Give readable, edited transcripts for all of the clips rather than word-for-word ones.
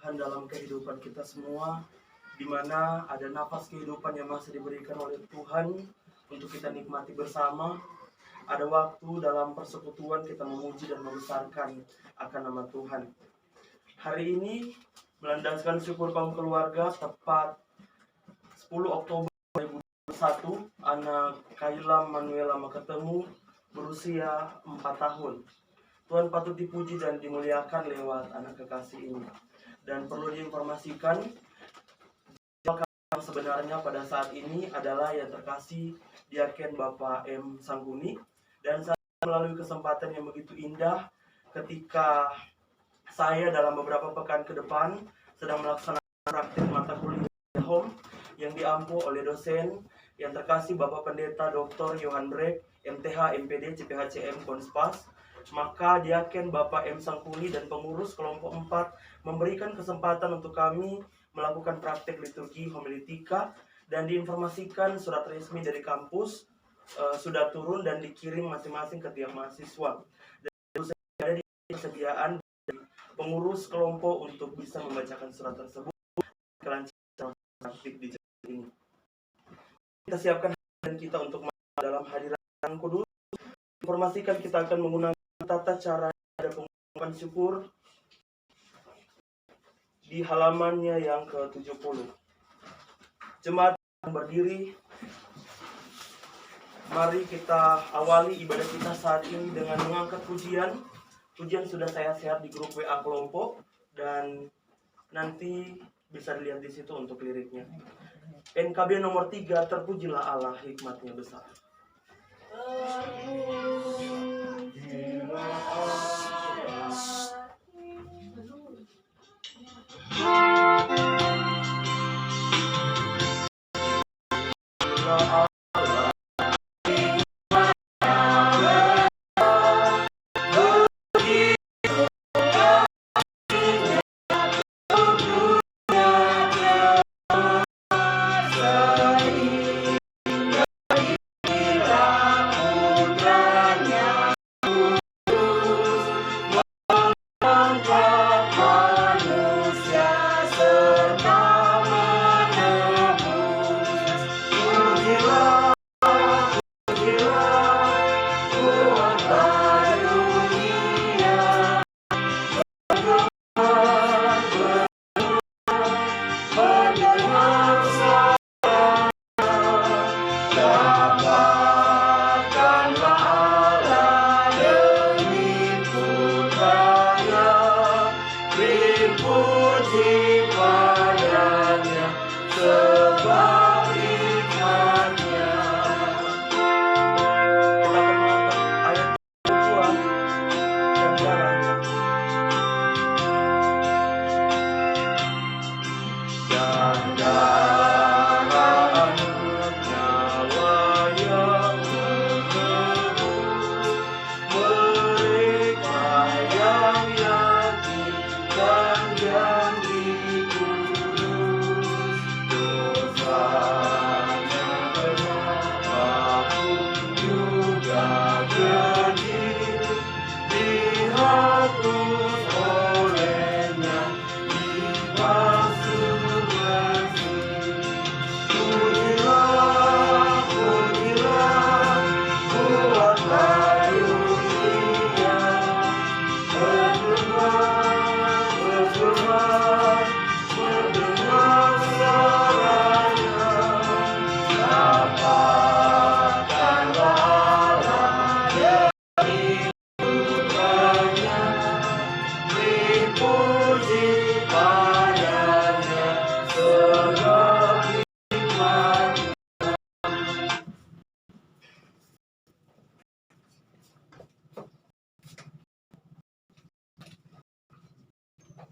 Tuhan dalam kehidupan kita semua, di mana ada nafas kehidupan yang masih diberikan oleh Tuhan untuk kita nikmati bersama. Ada waktu dalam persekutuan kita memuji dan membesarkan akan nama Tuhan. Hari ini melandaskan syukur kaum keluarga, tepat 10 Oktober 2021, anak Kayla Manuela ketemu berusia 4 tahun. Tuhan patut dipuji dan dimuliakan lewat anak kekasih ini. Dan perlu diinformasikan, yang sebenarnya pada saat ini adalah yang terkasih Diaken Bapak M. Sangguni. Dan saya melalui kesempatan yang begitu indah ketika saya dalam beberapa pekan ke depan sedang melaksanakan praktik mata kuliah home yang diampu oleh dosen yang terkasih Bapak Pendeta Dr. Johan Brek, MTH, MPD, CPHCM, Konspas. Maka Diaken Bapak M. Sangkuni dan pengurus kelompok 4 memberikan kesempatan untuk kami melakukan praktek liturgi homiletika, dan diinformasikan surat resmi dari kampus sudah turun dan dikirim masing-masing ke tiap mahasiswa. Dan ada di persediaan dari pengurus kelompok untuk bisa membacakan surat tersebut kelancaran praktik di ini. Kita siapkan hadiran kita untuk dalam hadirat kudus. Informasikan kita akan menggunakan tata cara ada pengucapan syukur di halamannya yang ke-70. Jemaat yang berdiri, mari kita awali ibadah kita saat ini dengan mengangkat pujian. Pujian sudah saya share di grup WA kelompok dan nanti bisa dilihat di situ untuk liriknya. NKB nomor 3, terpujilah Allah, hikmatnya besar.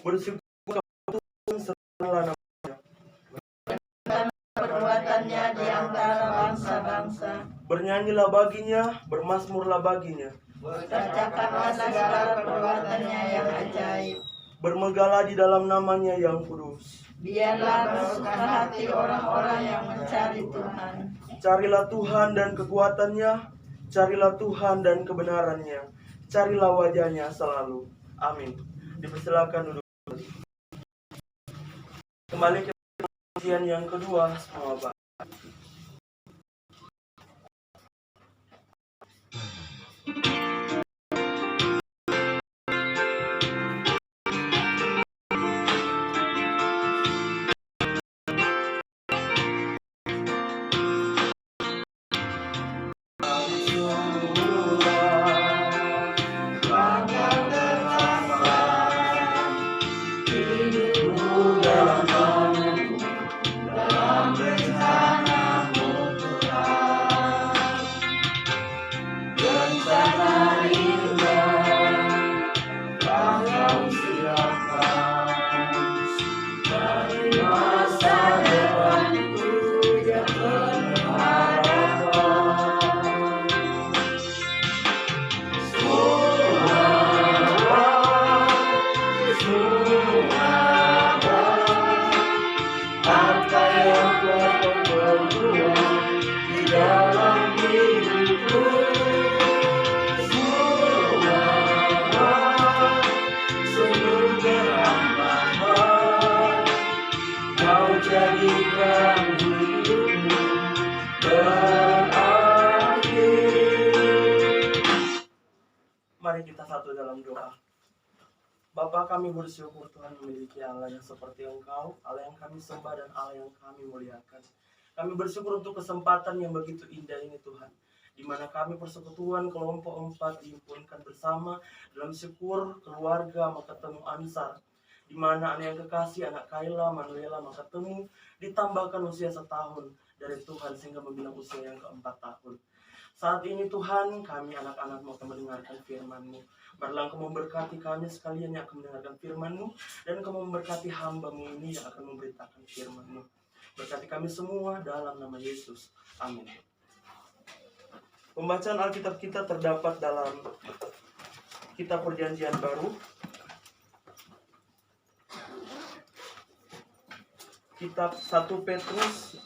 Bersyukur Tuhan sertalah namanya. Perbuatannya di antara bangsa-bangsa. Bernyanyilah baginya, bermazmurlah baginya. Kerjakanlah segala perbuatannya yang ajaib. Bermegalah di dalam namanya yang kudus. Biarlah bersuka hati orang-orang yang mencari Tuhan. Carilah Tuhan dan kekuatannya, carilah Tuhan dan kebenarannya, carilah wajahnya selalu. Amin. Dipersilakan duduk. Kembali ke pujian yang kedua, semua Bapak. Mari kita satu dalam doa. Bapa, kami bersyukur Tuhan memiliki Allah yang seperti Engkau, Allah yang kami sembah dan Allah yang kami muliakan. Kami bersyukur untuk kesempatan yang begitu indah ini Tuhan, di mana kami persekutuan kelompok 4 dihimpunkan bersama dalam syukur keluarga ketemu Ansar, di mana anak yang kekasih, anak Kaila, Manuela ketemu, ditambahkan usia 1 tahun dari Tuhan sehingga membilang usia yang ke-4 tahun. Saat ini Tuhan, kami anak-anak-Mu akan mendengarkan firman-Mu. Marilah Engkau memberkati kami sekalian yang akan mendengarkan firman-Mu, dan Engkau memberkati hamba-Mu ini yang akan memberitakan firman-Mu. Berkati kami semua dalam nama Yesus. Amin. Pembacaan Alkitab kita terdapat dalam Kitab Perjanjian Baru, Kitab 1 Petrus,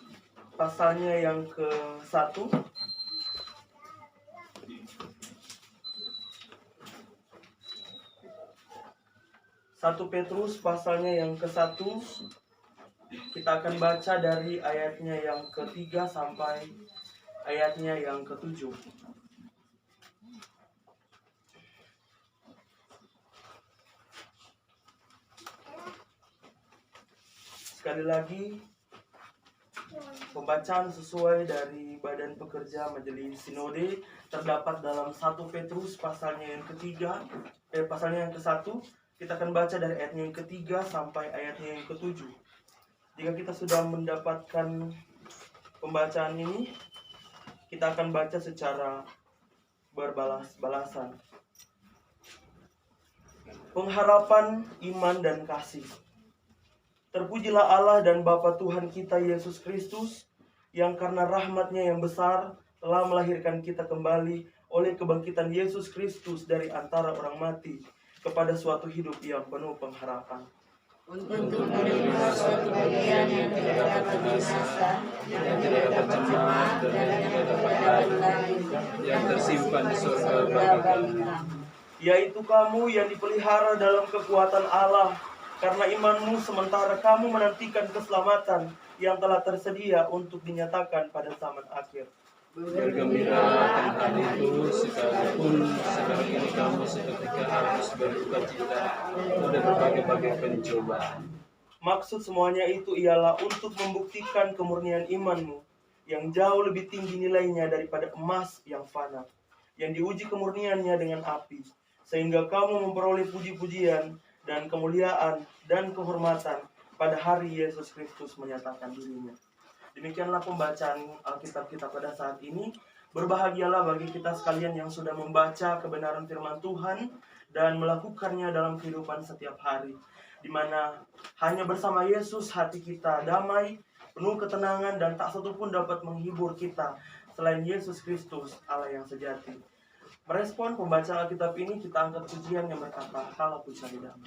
pasalnya yang ke-1. 1 Petrus pasalnya yang ke-1, kita akan baca dari ayatnya yang ke-3 sampai ayatnya yang ke-7. Sekali lagi, pembacaan sesuai dari Badan Pekerja Majelis Sinode terdapat dalam 1 Petrus pasalnya yang ke-3, pasalnya yang ke-1. Kita akan baca dari ayatnya yang ke-3 sampai ayatnya yang ke-7. Jika kita sudah mendapatkan pembacaan ini, kita akan baca secara berbalas-balasan. Pengharapan, iman, dan kasih. Terpujilah Allah dan Bapa Tuhan kita Yesus Kristus, yang karena rahmat-Nya yang besar telah melahirkan kita kembali oleh kebangkitan Yesus Kristus dari antara orang mati, kepada suatu hidup yang penuh pengharapan. Untuk menerima suatu bagian yang tidak dapat binasa, yang tidak dapat cemar, dan yang tidak dapat lain, yang tersimpan di surga bagi kami. Yaitu kamu yang dipelihara dalam kekuatan Allah, karena imanmu sementara kamu menantikan keselamatan yang telah tersedia untuk dinyatakan pada zaman akhir. Bergembiralah akan itu, sekalipun sekarang ini kamu seketika harus berduka cita oleh berbagai pencobaan. Maksud semuanya itu ialah untuk membuktikan kemurnian imanmu, yang jauh lebih tinggi nilainya daripada emas yang fana, yang diuji kemurniannya dengan api, sehingga kamu memperoleh puji-pujian dan kemuliaan dan kehormatan pada hari Yesus Kristus menyatakan dirinya. Demikianlah pembacaan Alkitab kita pada saat ini. Berbahagialah bagi kita sekalian yang sudah membaca kebenaran firman Tuhan dan melakukannya dalam kehidupan setiap hari, di mana hanya bersama Yesus hati kita damai, penuh ketenangan, dan tak satu pun dapat menghibur kita selain Yesus Kristus, Allah yang sejati. Merespon pembacaan Alkitab ini, kita angkat pujian yang berkata, "Kalau ku cari damai."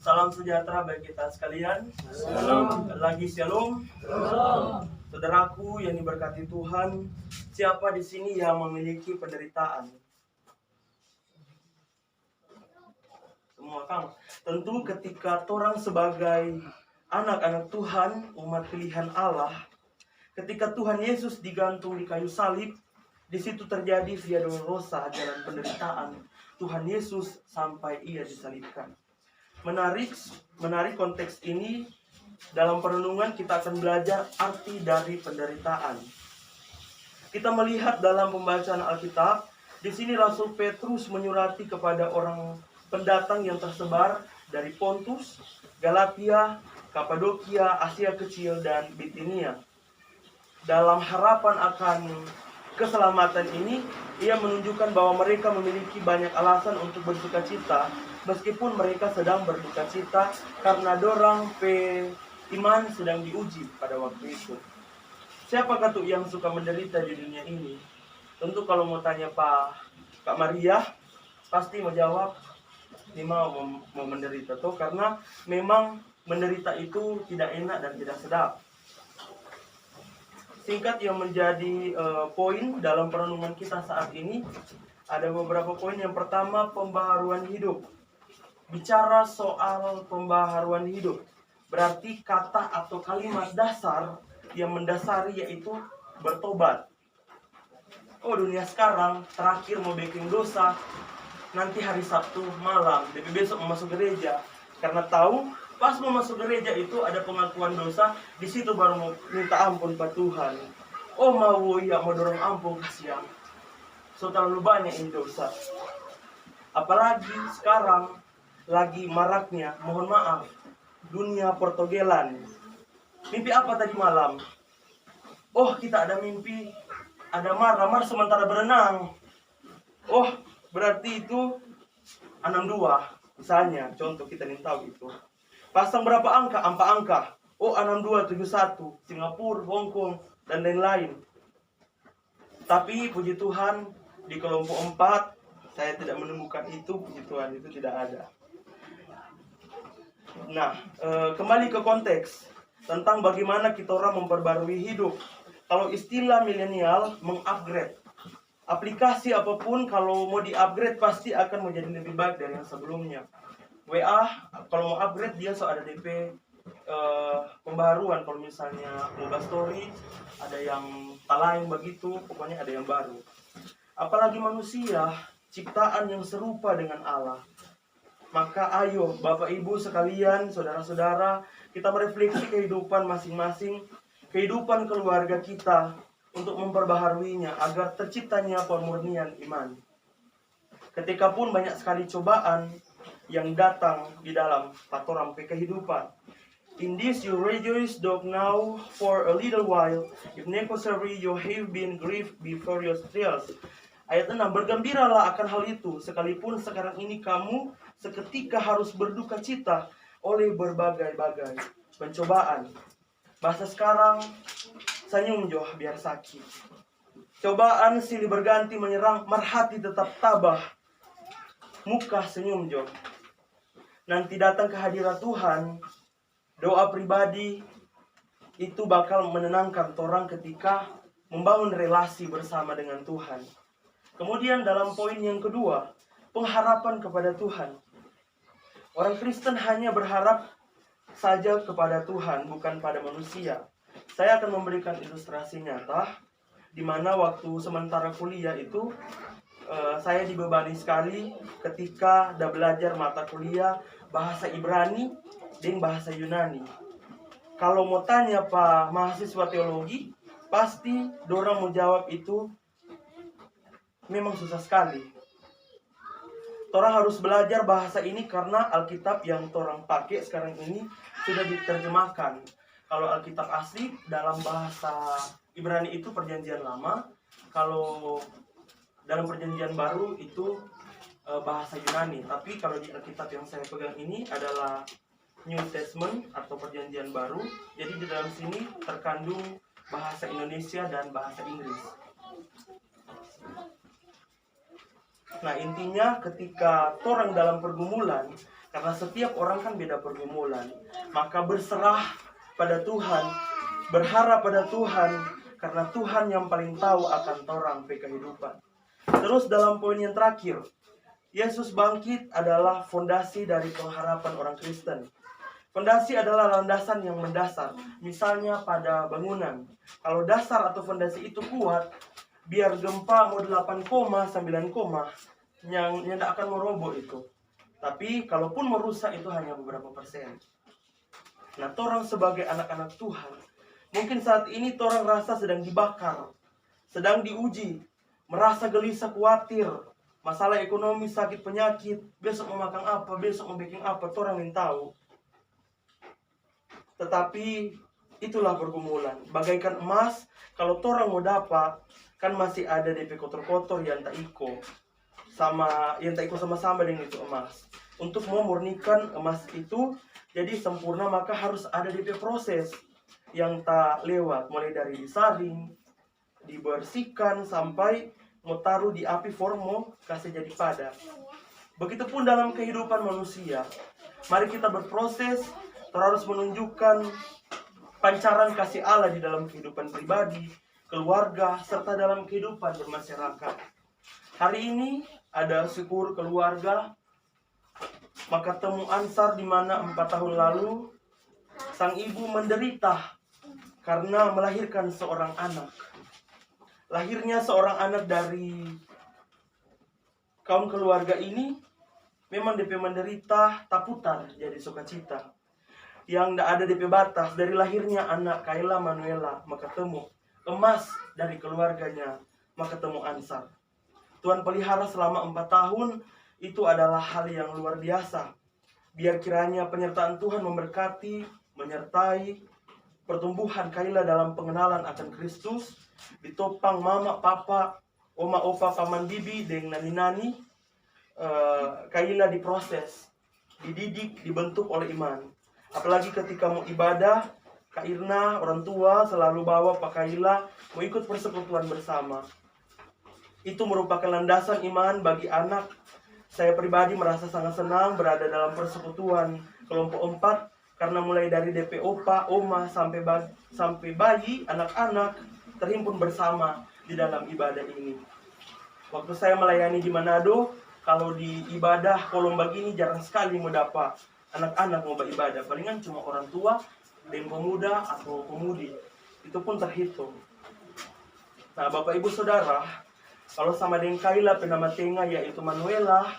Salam sejahtera bagi kita sekalian. Shalom. Lagi shalom. Saudaraku yang diberkati Tuhan, siapa di sini yang memiliki penderitaan? Semua Kang. Tentu ketika orang sebagai anak-anak Tuhan, umat pilihan Allah, ketika Tuhan Yesus digantung di kayu salib, di situ terjadi via dolorosa jalan penderitaan Tuhan Yesus sampai ia disalibkan. Menarik konteks ini. Dalam perenungan kita akan belajar arti dari penderitaan. Kita melihat dalam pembacaan Alkitab, di sini Rasul Petrus menyurati kepada orang pendatang yang tersebar dari Pontus, Galatia, Kapadokia, Asia Kecil, dan Bitinia. Dalam harapan akan keselamatan ini, ia menunjukkan bahwa mereka memiliki banyak alasan untuk bersuka cita, meskipun mereka sedang berduka cita karena dorang iman sedang diuji pada waktu itu. Siapakah tuh yang suka menderita di dunia ini? Tentu kalau mau tanya Kak Maria, pasti mau jawab, ini mau menderita tuh, karena memang menderita itu tidak enak dan tidak sedap. Singkat yang menjadi poin dalam perenungan kita saat ini, ada beberapa poin. Yang pertama, pembaharuan hidup. Bicara soal pembaharuan hidup, berarti kata atau kalimat dasar yang mendasari yaitu bertobat. Oh, dunia sekarang terakhir mau bikin dosa nanti hari Sabtu malam, tapi besok mau masuk gereja. Karena tahu pas mau masuk gereja itu ada pengakuan dosa, di situ baru mau minta ampun Pak Tuhan. Oh mau dorong ampun, kasihan. So terlalu banyak ini dosa. Apalagi sekarang lagi maraknya, mohon maaf, dunia pertogelan. Mimpi apa tadi malam? Oh, kita ada mimpi, ada mar sementara berenang. Oh, berarti itu 62. Misalnya, contoh kita ingin tahu itu. Pasang berapa angka? 4 angka. Oh, 6271, Singapura, Hong Kong, dan lain-lain. Tapi puji Tuhan, di kelompok 4, saya tidak menemukan itu, puji Tuhan, itu tidak ada. Nah, kembali ke konteks tentang bagaimana kita orang memperbarui hidup. Kalau istilah milenial, mengupgrade. Aplikasi apapun kalau mau di-upgrade pasti akan menjadi lebih baik dari yang sebelumnya. WA, kalau mau upgrade dia ada DP pembaruan. Kalau misalnya mobile story, ada yang tak lain begitu, pokoknya ada yang baru. Apalagi manusia, ciptaan yang serupa dengan Allah. Maka ayo Bapak Ibu sekalian, saudara-saudara, kita merefleksi kehidupan masing-masing, kehidupan keluarga kita untuk memperbaharuinya agar terciptanya pemurnian iman. Ketika pun banyak sekali cobaan yang datang di dalam patorang kehidupan. In this you rejoice, though now for a little while, if necessary you have been grieved before your trials. Ayat 6, bergembiralah akan hal itu, sekalipun sekarang ini kamu seketika harus berduka cita oleh berbagai-bagai pencobaan. Bahasa sekarang, senyum joh biar sakit. Cobaan silih berganti menyerang, merhati tetap tabah. Muka senyum joh. Nanti datang kehadiran Tuhan, doa pribadi itu bakal menenangkan orang ketika membangun relasi bersama dengan Tuhan. Kemudian dalam poin yang kedua, pengharapan kepada Tuhan. Orang Kristen hanya berharap saja kepada Tuhan, bukan pada manusia. Saya akan memberikan ilustrasi nyata, di mana waktu sementara kuliah itu, saya dibebani sekali ketika udah belajar mata kuliah bahasa Ibrani dan bahasa Yunani. Kalau mau tanya Pak mahasiswa teologi, pasti dorang mau jawab itu memang susah sekali. Torang harus belajar bahasa ini karena Alkitab yang torang pakai sekarang ini sudah diterjemahkan. Kalau Alkitab asli dalam bahasa Ibrani itu perjanjian lama. Kalau dalam perjanjian baru itu bahasa Yunani. Tapi kalau di Alkitab yang saya pegang ini adalah New Testament atau perjanjian baru. Jadi di dalam sini terkandung bahasa Indonesia dan bahasa Inggris. Nah intinya ketika orang dalam pergumulan, Karena setiap orang kan beda pergumulan. Maka berserah pada Tuhan, berharap pada Tuhan, karena Tuhan yang paling tahu akan torang pe kehidupan. Terus dalam poin yang terakhir, Yesus bangkit adalah fondasi dari pengharapan orang Kristen. Fondasi adalah landasan yang mendasar. Misalnya pada bangunan, kalau dasar atau fondasi itu kuat, biar gempa mau 8 koma, 9 koma, yang tidak akan meroboh itu. Tapi kalaupun merusak itu hanya beberapa persen. Nah, torang sebagai anak-anak Tuhan, mungkin saat ini torang rasa sedang dibakar, sedang diuji, merasa gelisah, khawatir, masalah ekonomi, sakit, penyakit, besok mau makan apa, besok mau bikin apa, torang yang tahu. Tetapi itulah pergumulan. Bagaikan emas, kalau torang mau dapat, kan masih ada DP kotor-kotor yang tak iko sama-sama dengan itu emas. Untuk memurnikan emas itu jadi sempurna, maka harus ada DP proses yang tak lewat, mulai dari disaring, dibersihkan sampai mau taruh di api formo kasih jadi padat. Begitupun dalam kehidupan manusia, mari kita berproses, harus menunjukkan pancaran kasih Allah di dalam kehidupan pribadi, keluarga, serta dalam kehidupan bermasyarakat. Hari ini ada syukur keluarga, maka temu Ansar di mana 4 tahun lalu sang ibu menderita karena melahirkan seorang anak. Lahirnya seorang anak dari kaum keluarga ini memang DP menderita tak putar jadi sukacita. Yang tidak ada DP batas dari lahirnya anak Kayla Manuela, maka temu emas dari keluarganya, maka temu Ansar. Tuhan pelihara selama 4 tahun, itu adalah hal yang luar biasa. Biar kiranya penyertaan Tuhan memberkati, menyertai pertumbuhan Kayla dalam pengenalan akan Kristus, ditopang mama, papa, oma, opa, paman, bibi, dengan nani-nani. Kayla diproses, dididik, dibentuk oleh iman. Apalagi ketika mau ibadah, Kak Irna, orang tua selalu bawa Pak Kayla mau ikut persekutuan bersama. Itu merupakan landasan iman bagi anak. Saya pribadi merasa sangat senang berada dalam persekutuan kelompok 4 karena mulai dari DP opa, oma sampai bayi, anak-anak terhimpun bersama di dalam ibadah ini. Waktu saya melayani di Manado, kalau di ibadah kolom begini jarang sekali mau dapat anak-anak mau beribadah, palingan cuma orang tua dan pemuda atau pemudi, itu pun terhitung. Nah, Bapak Ibu Saudara, kalau sama dengan Kayla penama tengah yaitu Manuela,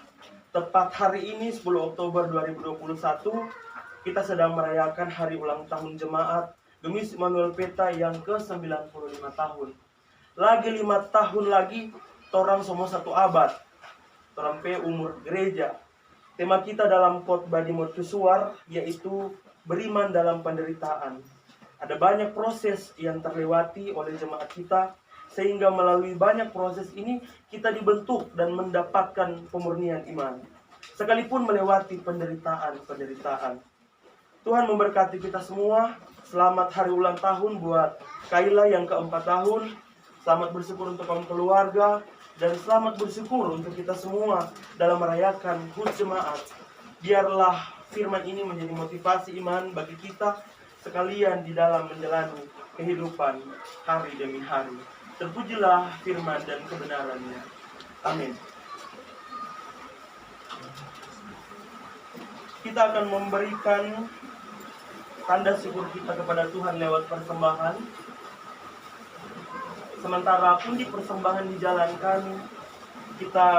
tepat hari ini 10 Oktober 2021 kita sedang merayakan hari ulang tahun jemaat Gemis Immanuel Peta yang ke-95 tahun. Lagi 5 tahun lagi torang semua 1 abad. Torang pe umur gereja. Tema kita dalam khotbah di mercusuar yaitu beriman dalam penderitaan. Ada banyak proses yang terlewati oleh jemaat kita, sehingga melalui banyak proses ini kita dibentuk dan mendapatkan pemurnian iman. Sekalipun melewati penderitaan. Tuhan memberkati kita semua. Selamat hari ulang tahun buat Kayla yang ke-4 tahun. Selamat bersyukur untuk kaum keluarga. Dan selamat bersyukur untuk kita semua dalam merayakan HUT Jemaat. Biarlah firman ini menjadi motivasi iman bagi kita sekalian di dalam menjalani kehidupan hari demi hari. Terpujilah firman dan kebenarannya. Amin. Kita akan memberikan tanda syukur kita kepada Tuhan lewat persembahan. Sementara pundi persembahan dijalankan, kita